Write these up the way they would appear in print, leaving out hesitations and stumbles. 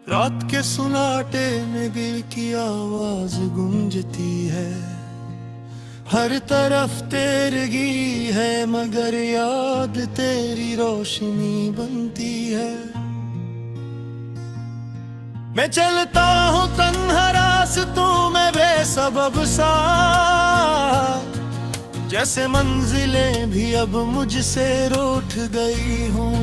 रात के सुनाटे में दिल की आवाज गूंजती है। हर तरफ तेरगी है मगर याद तेरी रोशनी बनती है। मैं चलता हूँ तन्हा रास्तों में बेसबब सा, जैसे मंजिलें भी अब मुझसे रूठ गई हूँ।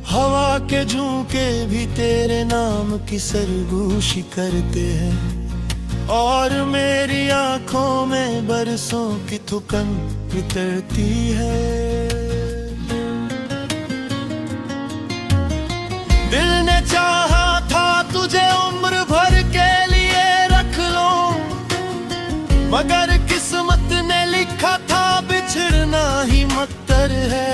हवा के झोंके भी तेरे नाम की सरगोशी करते हैं और मेरी आंखों में बरसों की थुकन उतरती है। दिल ने चाहा था तुझे उम्र भर के लिए रख लो, मगर किस्मत ने लिखा था बिछड़ना ही मक्तर है।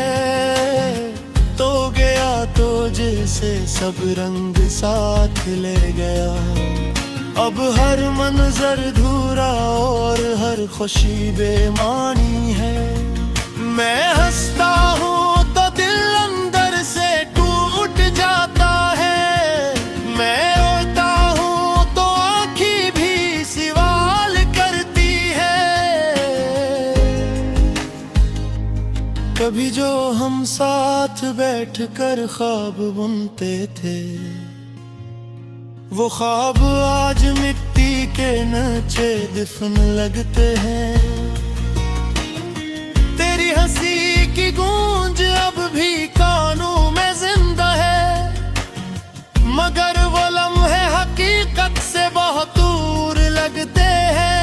तो गया तो जैसे सब रंग साथ ले गया, अब हर मंजर धूरा और हर खुशी बेमानी है। मैं हंसता हूँ तो दिल अंदर से टूट जाता है, मैं रोता हूँ तो आँखें भी सवाल करती है। कभी जो हम साथ बैठकर ख्वाब बुनते थे, वो ख्वाब आज मिट्टी के नीचे दफन लगते हैं। तेरी हंसी की गूंज अब भी कानों में जिंदा है, मगर वो लम्हे हकीकत से बहुत दूर लगते हैं।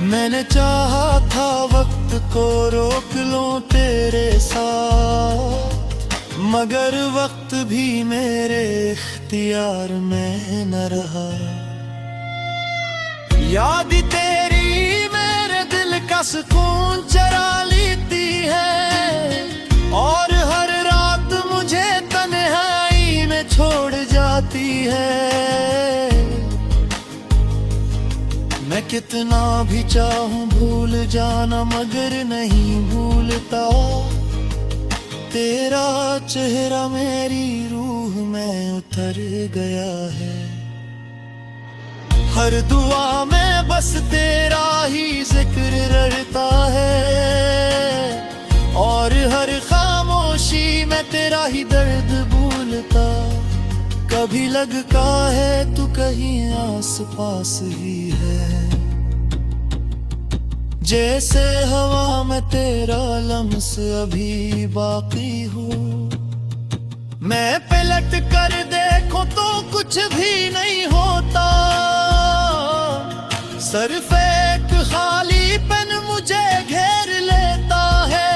मैंने चाहा था वक्त को रोक लूं तेरे साथ, मगर वक्त भी मेरे इख्तियार में न रहा। याद तेरी मेरे दिल का सुकून चरा लेती है और हर रात मुझे तन्हाई में छोड़ जाती है। मैं कितना भी चाहूं भूल जाना मगर नहीं भूलता, तेरा चेहरा मेरी रूह में उतर गया है। हर दुआ में बस तेरा ही जिक्र रहता है और हर खामोशी में तेरा ही दर्द भूलता। कभी लगता है तू कहीं आस पास ही है, जैसे हवा में तेरा लम्स अभी बाकी हो। मैं पलट कर देखूं तो कुछ भी नहीं होता, सिर्फ एक खालीपन मुझे घेर लेता है।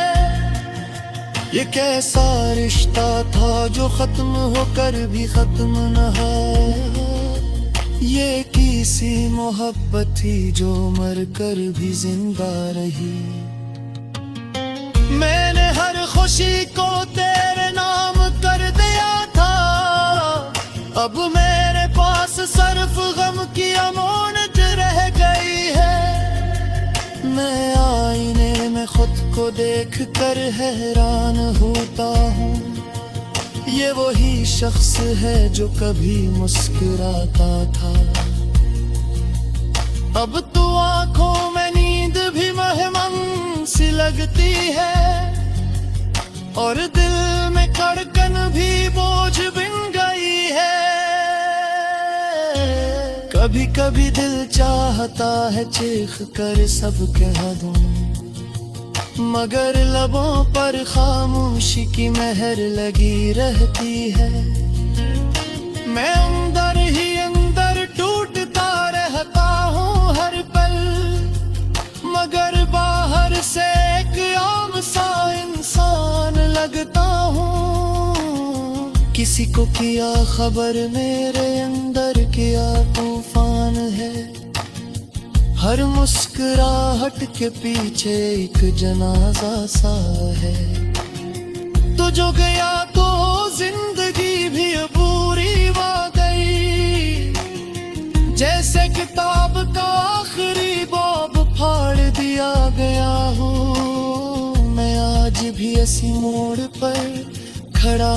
ये कैसा रिश्ता था जो खत्म होकर भी खत्म न है, ये किसी मोहब्बत थी जो मर कर भी जिंदा रही। मैंने हर खुशी को तेरे नाम कर दिया था, अब मेरे पास सिर्फ गम की अमानत रह गई है। मैं आईने में खुद को देख कर हैरान होता हूँ, ये वही शख्स है जो कभी मुस्कुराता था। अब तो आंखों में नींद भी मेहमान सी लगती है और दिल में धड़कन भी बोझ बन गई है। कभी कभी दिल चाहता है चीख कर सब कह दूं, मगर लबों पर खामोशी की मेहर लगी रहती है। मैं अंदर ही अंदर टूटता रहता हूँ हर पल, मगर बाहर से एक आम सा इंसान लगता हूँ। किसी को किया खबर मेरे अंदर क्या तूफान है, हर मुस्कुराहट के पीछे एक जनाजा सा है। तो जो गया तो जिंदगी भी पूरी हो गई, जैसे किताब का आखिरी बाब फाड़ दिया गया हूँ। मैं आज भी ऐसी मोड़ पर खड़ा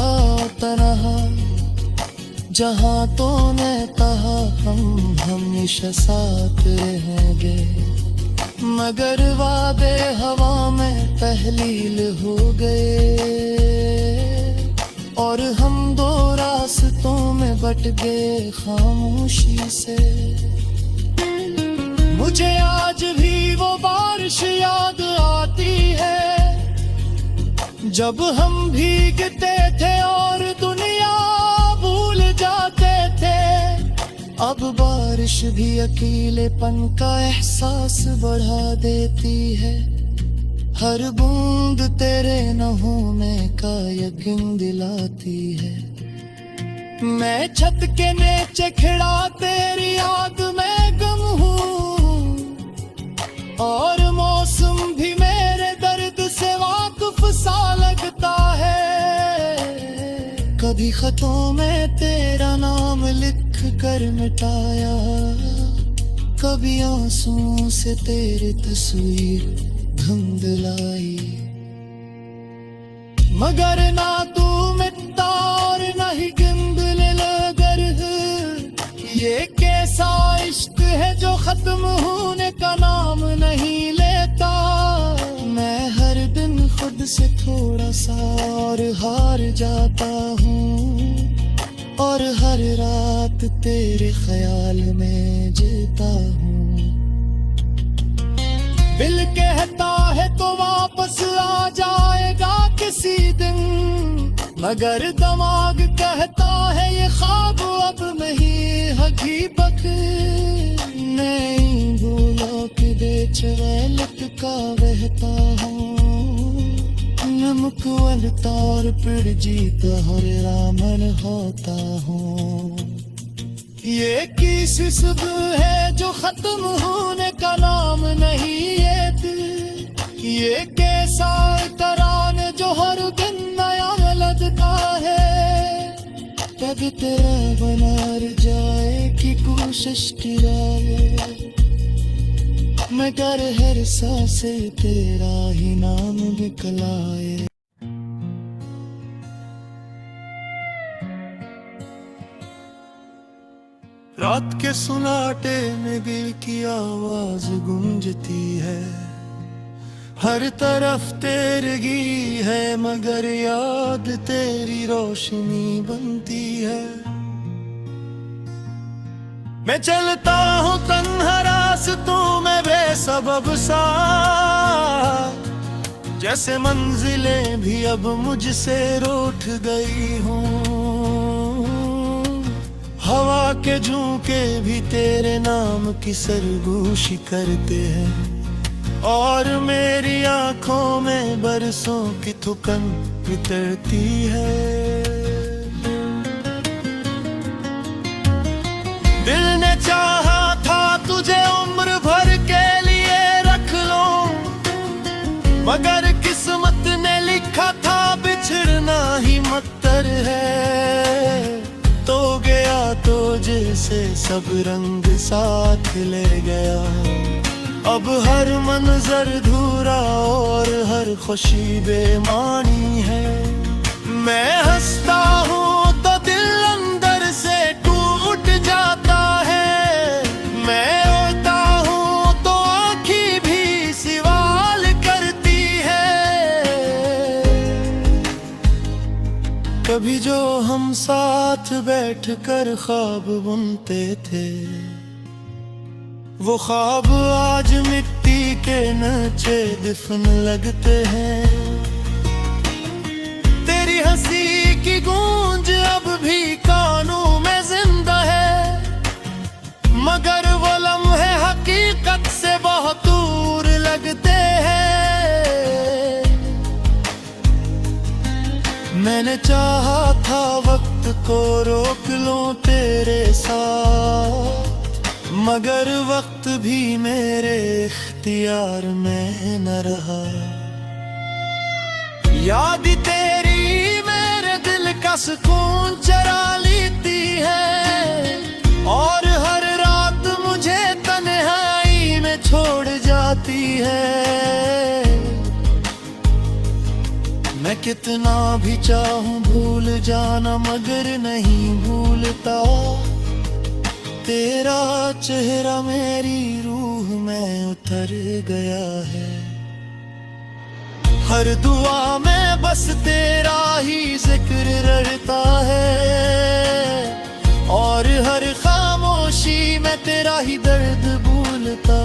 तन्हा, जहाँ तूने कहा हम हमेशा साथ रहेंगे, मगर वादे हवा में तहलील हो गए और हम दो रास्तों में बट गए खामोशी से। मुझे आज भी वो बारिश याद आती है जब हम भीगते थे और दुनिया भूल जाते थे। अब बारिश भी अकेलेपन का एहसास बढ़ा देती है, हर बूंद तेरे न होने का यकीन दिलाती है। मैं छत के नीचे खड़ा तेरी याद में गम हूँ और मौसम भी मेरे दर्द से वाकिफ सा लगता है। कभी खतों में तेरा नाम लिख कर मिटाया, कभी आंसुओं से तेरी तस्वीर धुंधलाई, मगर ना तू मिटता और ना ही गिंदले लगर। ये कैसा इश्क है जो खत्म होने का नाम नहीं लेता। मैं हर दिन खुद से थोड़ा सा और हार जाता हूँ और हर रात तेरे ख्याल में जीता हूँ। दिल कहता है तो वापस आ जाएगा किसी दिन, मगर दिमाग कहता है ये ख्वाब अब नहीं हकीकत। नहीं भूलों के बीच मैं लटका बहता हूँ, नमक वलता और फिर जीत हर रामन होता हूँ। ये किस सुबह है जो खत्म होने का नाम नहीं है दिल। ये कैसा तरान जो हर दिन नया लगता है। कभी तेरा बना जाए की कोशिश किया, मगर हर सांसे तेरा ही नाम निकलाए। रात के सुनाटे में दिल की आवाज गूंजती है, हर तरफ तेरगी है मगर याद तेरी रोशनी बनती है। मैं चलता हूँ तन्हा रास्तों में बेसबब सा, जैसे मंजिलें भी अब मुझसे रूठ गई हूँ। हवा के झोंके भी तेरे नाम की सरगोशी करते हैं और मेरी आंखों में बरसों की थुकन उतरती है। दिल ने चाहा था तुझे उम्र भर के लिए रख लो, मगर किस्मत ने लिखा था बिछड़ना ही मत्तर है। तो गया तो जैसे सब रंग साथ ले गया, अब हर मंजर धूरा और हर खुशी बेमानी है। मैं हंसता हूँ तो दिल अंदर से टूट जाता है, मैं रोता हूँ तो आँखें भी सवाल करती है। कभी जो हम साथ बैठकर ख्वाब बुनते थे, वो ख्वाब आज मिट्टी के नीचे दफन लगते हैं। तेरी हंसी की गूंज अब भी कानों में जिंदा है, मगर वो लम्हे हकीकत से बहुत दूर लगते हैं। मैंने चाहा था वक्त को रोक लूं तेरे साथ, मगर वक्त भी मेरे इख्तियार में न रहा। याद तेरी मेरे दिल का सुकून चरा लेती है और हर रात मुझे तन्हाई में छोड़ जाती है। कितना भी चाहूं भूल जाना मगर नहीं भूलता तेरा चेहरा मेरी रूह में उतर गया है। हर दुआ में बस तेरा ही जिक्र रटता है और हर खामोशी में तेरा ही दर्द भूलता।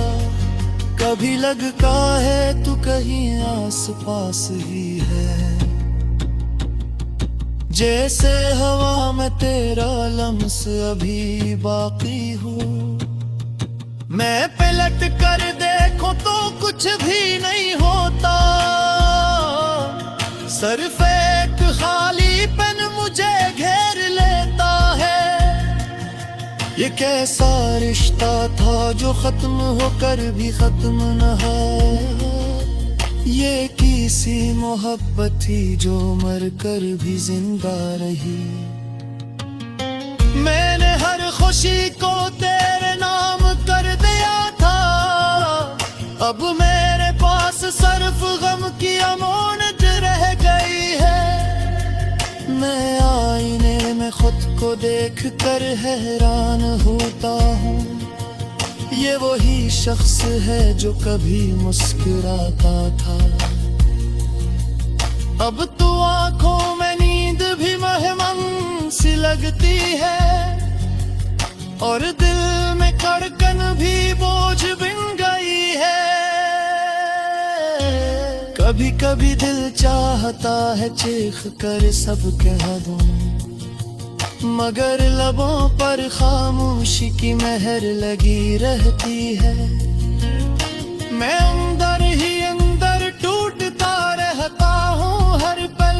कभी लगता है तू कहीं आस पास ही है, जैसे हवा में तेरा लम्स अभी बाकी हो। मैं पलट कर देखूं तो कुछ भी नहीं होता, सिर्फ एक खालीपन मुझे घेर लेता है। ये कैसा रिश्ता था जो खत्म होकर भी खत्म न है, ये किसी मोहब्बत थी जो मरकर भी जिंदा रही। मैंने हर खुशी को तेरे नाम कर दिया था, अब मेरे पास सिर्फ गम की अमानत रह गई है। मैं आईने में खुद को देख कर हैरान होता हूँ, ये वही शख्स है जो कभी मुस्कुराता था। अब तो आंखों में नींद भी मेहमान सी लगती है और दिल में धड़कन भी बोझ बन गई है। कभी कभी दिल चाहता है चीख कर सब कह दूं, मगर लबों पर खामोशी की मेहर लगी रहती है। मैं अंदर ही अंदर टूटता रहता हूँ हर पल,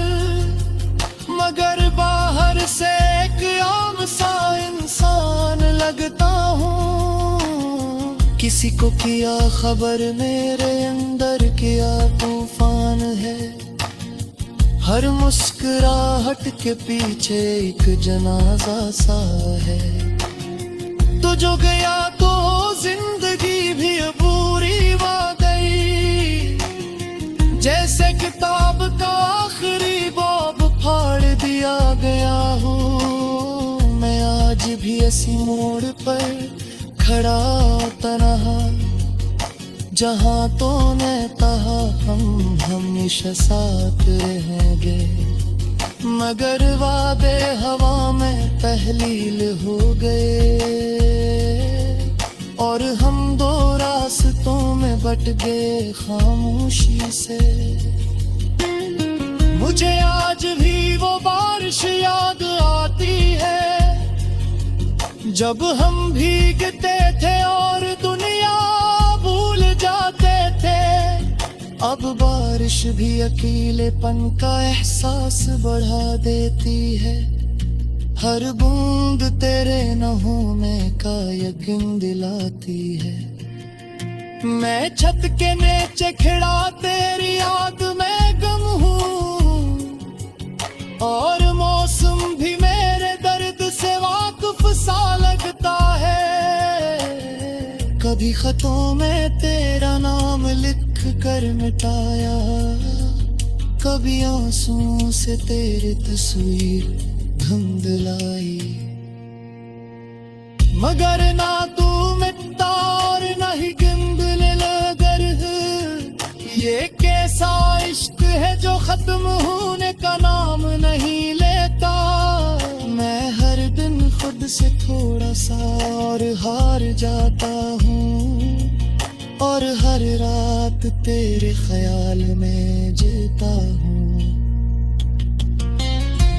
मगर बाहर से एक आम सा इंसान लगता हूँ। किसी को किया खबर मेरे अंदर क्या तूफान है, हर मुस्कुराहट के पीछे एक जनाजा सा है। तो जो गया तो जिंदगी भी पूरी हो गई, जैसे किताब का आखिरी बाब फाड़ दिया गया हूँ। मैं आज भी इसी मोड़ पर खड़ा तन्हा, जहाँ तो ने कहा हम हमेशा साथ रहेंगे, मगर वादे हवा में तहलील हो गए और हम दो रास्तों में बट गए खामोशी से। मुझे आज भी वो बारिश याद आती है जब हम भीगते थे और दुनिया भूल जाते थे। अब बारिश भी अकेलेपन का एहसास बढ़ा देती है, हर बूंद तेरे न होने का यकीन दिलाती है। मैं छत के नीचे खड़ा तेरी याद में गम हूँ और मौसम भी मेरे दर्द से वाकिफ सा लगता है। कभी खतों में तेरा नाम लिख कर मिटाया, कभी आंसुओं से तेरी तस्वीर धुंधलाई, मगर ना तू मिटता और ना ही गिंदने लगर। ये कैसा इश्क है जो खत्म होने का नाम नहीं लेता। मैं हर दिन खुद से थोड़ा सा और हार जाता हूँ और हर रात तेरे ख्याल में जीता हूँ।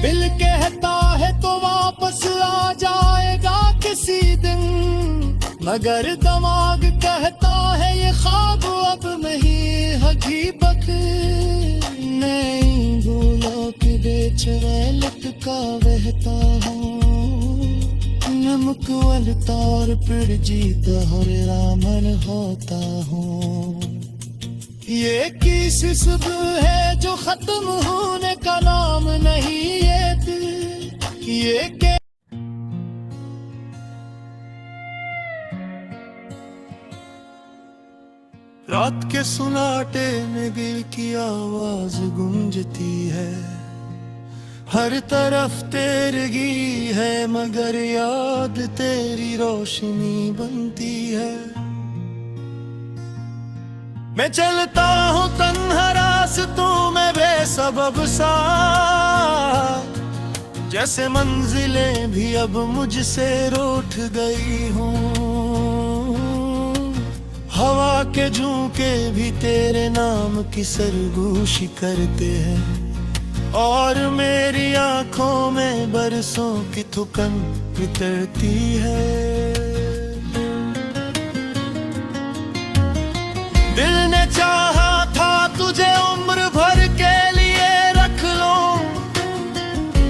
दिल कहता है तो वापस आ जाएगा किसी दिन, मगर दिमाग कहता है ये ख्वाब अब नहीं हकीकत। नहीं भूलों के बीच में लटका बहता हूँ, नमक वाले तौर पर जीता हर रामन होता हूँ। ये किस सुबह है जो खत्म होने का नाम नहीं, ये दिल ये के रात के सुनाटे में दिल की आवाज गूंजती है, हर तरफ तेरगी है मगर याद तेरी रोशनी बनती है। मैं चलता हूँ तन्हा रास्तों में बेसबब सा, जैसे मंजिलें भी अब मुझसे रूठ गई हूँ। हवा के झोंके भी तेरे नाम की सरगोशी करते हैं, और मेरी आंखों में बरसों की थुकन उतरती है। दिल ने चाहा था तुझे उम्र भर के लिए रख लो,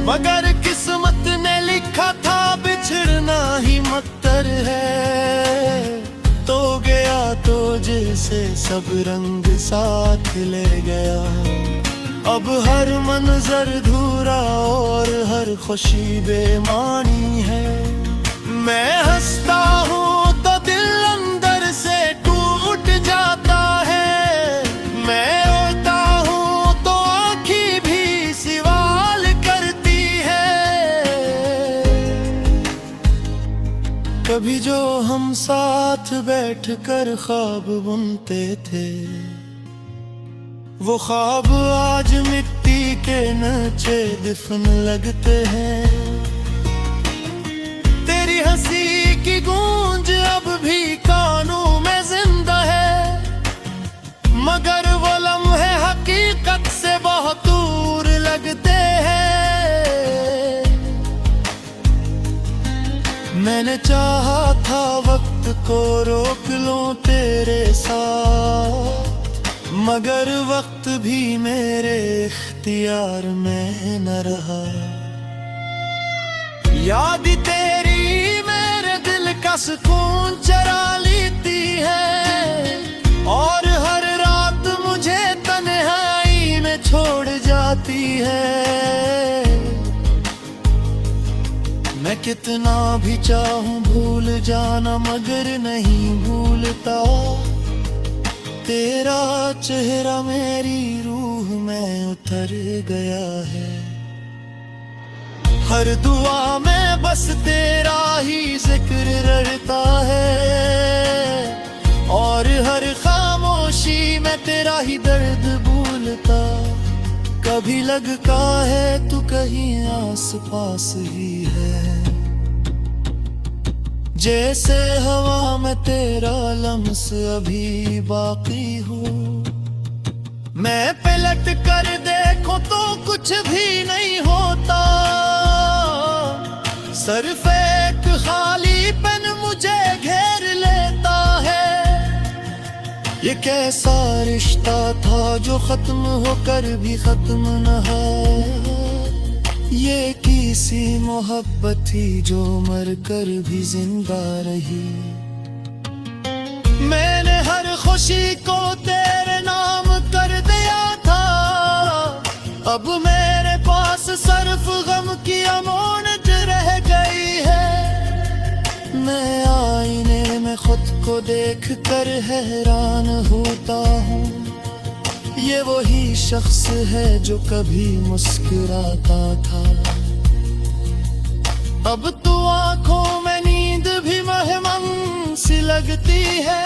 मगर किस्मत ने लिखा था बिछड़ना ही मक्तर है। तो गया तो जैसे सब रंग साथ ले गया, अब हर मंजर धूरा और हर खुशी बेमानी है। मैं हंसता हूँ तो दिल अंदर से टूट जाता है, मैं रोता हूँ तो आँखें भी सवाल करती है। कभी जो हम साथ बैठकर ख्वाब बुनते थे, वो ख्वाब आज मिट्टी के नीचे दफन लगते हैं। तेरी हंसी की गूंज अब भी कानों में जिंदा है, मगर वो लम्हे हकीकत से बहुत दूर लगते हैं। मैंने चाहा था वक्त को रोक लूं तेरे साथ, मगर वक्त भी मेरे इख्तियार में न रहा। याद तेरी मेरे दिल का सुकून चरा लेती है, और हर रात मुझे तन्हाई में छोड़ जाती है। मैं कितना भी चाहूं भूल जाना मगर नहीं भूलता, तेरा चेहरा मेरी रूह में उतर गया है। हर दुआ में बस तेरा ही जिक्र रहता है, और हर खामोशी में तेरा ही दर्द भूलता। कभी लगता है तू कहीं आस पास ही है, जैसे हवा में तेरा लम्स अभी बाकी हो। मैं पलट कर देखूं तो कुछ भी नहीं होता, सिर्फ एक खालीपन मुझे घेर लेता है। ये कैसा रिश्ता था जो खत्म होकर भी खत्म न है, ये किसी मोहब्बत थी जो मर कर भी जिंदा रही। मैंने हर खुशी को तेरे नाम कर दिया था, अब मेरे पास सिर्फ गम की अमानत रह गई है। मैं आईने में खुद को देख कर हैरान होता हूँ, ये वही शख्स है जो कभी मुस्कुराता था। अब तो आंखों में नींद भी मेहमान सी लगती है,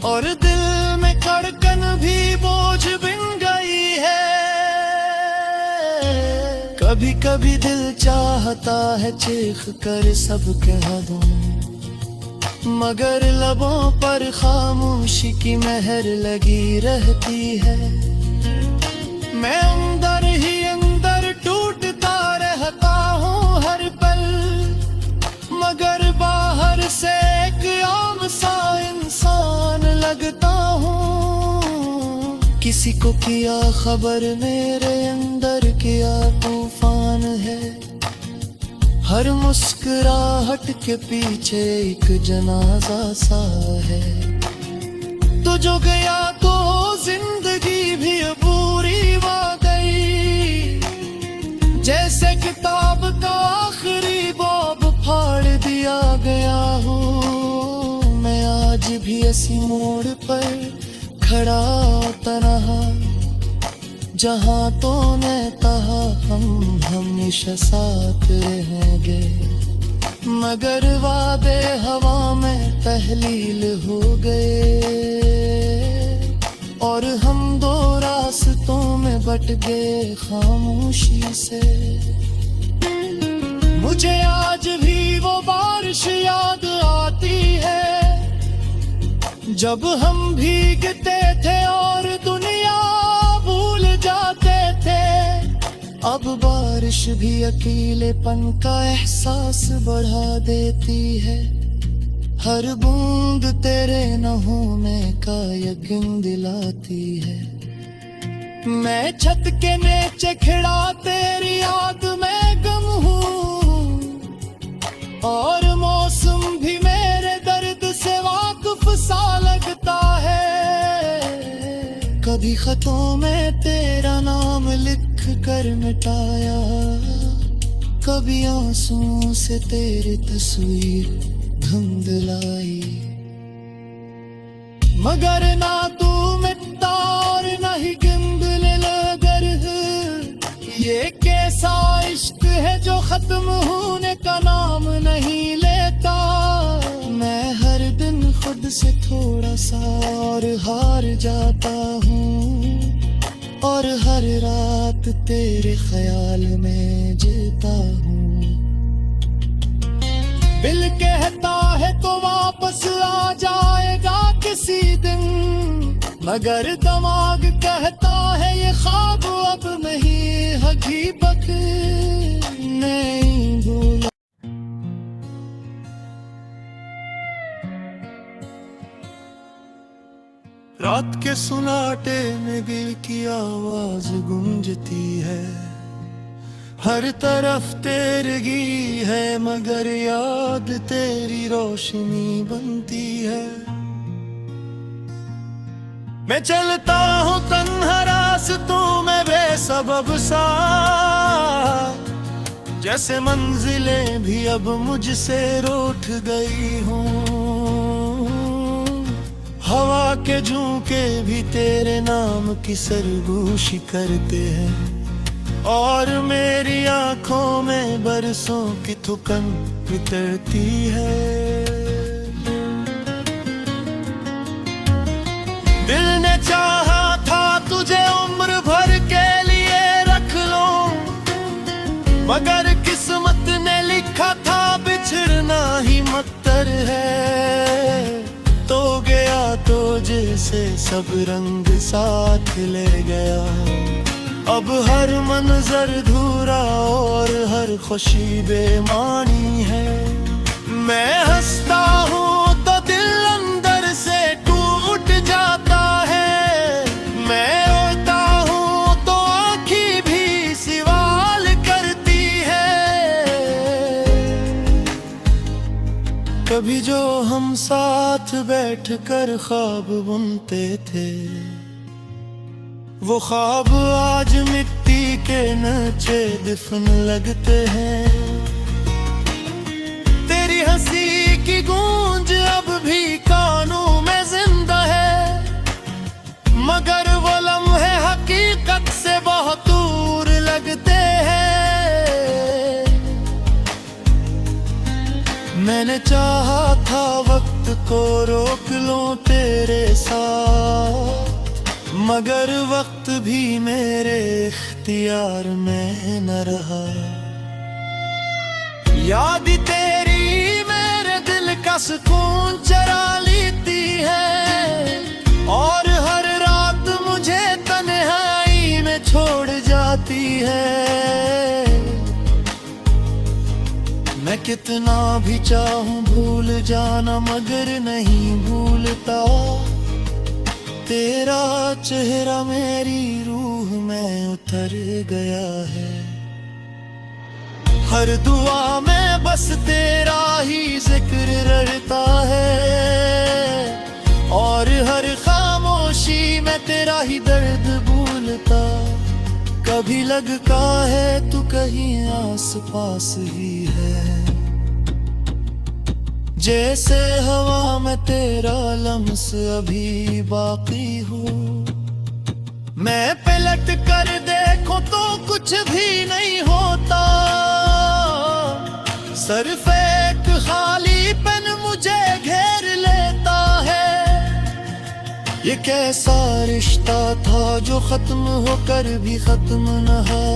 और दिल में धड़कन भी बोझ बन गई है। कभी कभी दिल चाहता है चीख कर सब कह दूं, मगर लबों पर खामोशी की मेहर लगी रहती है। मैं अंदर ही अंदर टूटता रहता हूँ हर पल, मगर बाहर से एक आम सा इंसान लगता हूँ। किसी को किया खबर मेरे अंदर क्या तूफान है, हर मुस्कुराहट के पीछे एक जनाजा सा है। तो जो गया तो जिंदगी भी पूरी हो गई, जैसे किताब का आखिरी बाब फाड़ दिया गया हूँ। मैं आज भी ऐसी मोड़ पर खड़ा तन्हा, जहाँ तूने कहा हम हमेशा साथ रहेंगे, मगर वादे हवा में तहलील हो गए और हम दो रास्तों में बट गए खामोशी से। मुझे आज भी वो बारिश याद आती है जब हम भीगते थे और दुनिया भूल जाते थे। अब बारिश भी अकेलेपन का एहसास बढ़ा देती है, हर बूंद तेरे न होने का यकीन दिलाती है। मैं छत के नीचे खड़ा तेरी याद में गम हूँ और मौसम भी मेरे दर्द से वाकिफ सा लगता है। कभी खतों में तेरा नाम लिख कर मिटाया, कभी आंसुओं से तेरी तस्वीर धुंधलाई, मगर ना तू मिटता और ना ही गिंदले लगर। ये कैसा इश्क है जो खत्म होने का नाम नहीं लेता। मैं हर दिन खुद से थोड़ा सा और हार जाता हूँ और हर रात तेरे ख्याल में जीता हूँ। दिल कहता है तो वापस आ जाएगा किसी दिन, मगर दिमाग कहता है ये ख्वाब अब नहीं हकीकत नहीं भूला। रात के सुनाटे में दिल की आवाज गूंजती है, हर तरफ तेरगी है मगर याद तेरी रोशनी बनती है। मैं चलता हूँ तन्हा रास्तों में बेसबब सा, जैसे मंजिलें भी अब मुझसे रूठ गई हूँ। हवा के झोंके भी तेरे नाम की सरगोशी करते हैं और मेरी आंखों में बरसों की थुकन उतरती है। दिल ने चाहा था तुझे उम्र भर के लिए रख लो, मगर किस्मत ने लिखा था बिछड़ना ही मक्तर है। तो गया तो जैसे सब रंग साथ ले गया, अब हर मंजर धूरा और हर खुशी बेमानी है। मैं हंसता हूँ तो दिल अंदर से टूट जाता है, मैं रोता हूँ तो आँखें भी सवाल करती है। कभी जो हम साथ बैठकर ख्वाब बुनते थे, वो ख्वाब आज मिट्टी के नीचे दफन लगते हैं। तेरी हंसी की गूंज अब भी कानों में जिंदा है, मगर वो लम्हे हकीकत से बहुत दूर लगते हैं। मैंने चाहा था वक्त को रोक लूं तेरे साथ, मगर वक्त भी मेरे इख्तियार में न रहा। याद तेरी मेरे दिल का सुकून चरा लेती है और हर रात मुझे तन्हाई में छोड़ जाती है। मैं कितना भी चाहूं भूल जाना मगर नहीं भूलता, तेरा चेहरा मेरी रूह में उतर गया है। हर दुआ में बस तेरा ही जिक्र रहता है और हर खामोशी में तेरा ही दर्द भूलता। कभी लगता है तू कहीं आस पास ही है, जैसे हवा में तेरा लम्स अभी बाकी हूँ। मैं पलट कर देखो तो कुछ भी नहीं होता, सिर्फ एक खालीपन मुझे घेर लेता है। ये कैसा रिश्ता था जो खत्म होकर भी खत्म न है,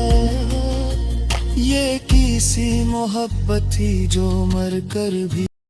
ये किसी मोहब्बत थी जो मर कर भी